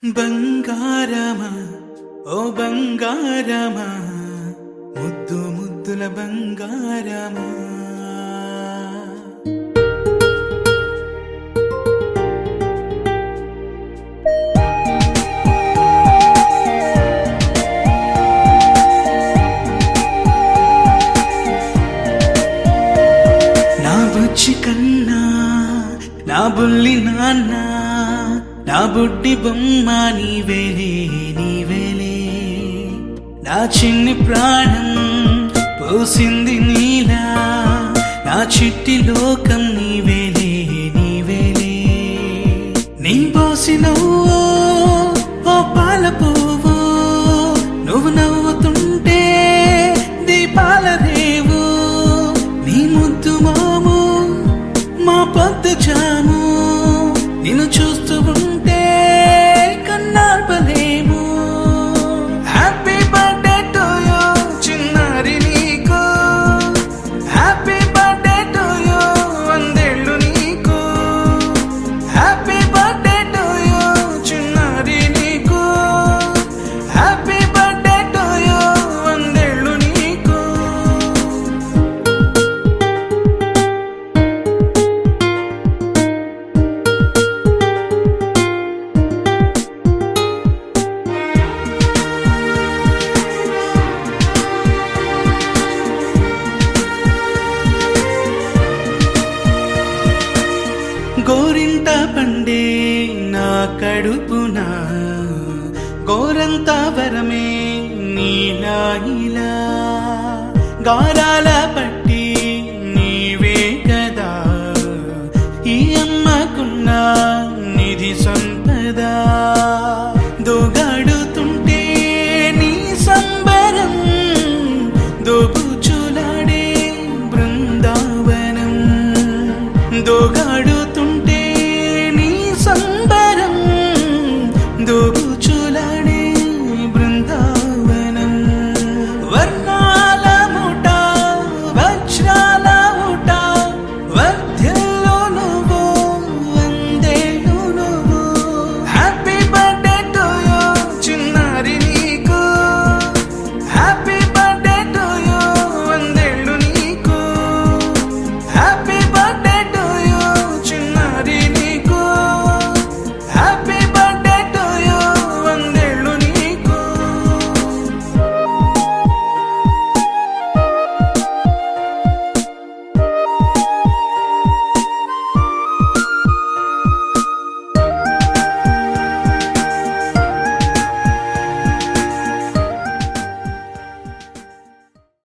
బంగారమా ఓ బంగారమా ముద్దు ముద్దుల బంగారమా నా బుజ్జి కన్నా నా బుల్లి నాన్న నా బుడ్డి బొమ్మ నీవేలే నీవేలే నా చిన్ని ప్రాణం పోసింది నీలా నా చిట్టి లోకం నీవేలే నీవేలే నీ పోసినవ్వో ఓ పాల పువ్వు నువ్వు నవ్వుతుంటే దీపాల రేవు నీ ముద్దు మాము మా పొద్దు జాము నిన్ను చూస్తూ ఉంటే కన్నార్పలేము. హ్యాపీ బర్త్డే టు యూ చిన్నారి నీకు, హ్యాపీ బర్త్డే టు యూ వందేళ్ళు నీకు, హ్యాపీ బర్త్డే టు యూ చిన్నారి నీకు, హ్యాపీ బర్త్డే టు యూ వందేళ్ళు నీకు. గోరింట పండే నా కడుపున గోరంత వరమే నీలా ఇలా గారాల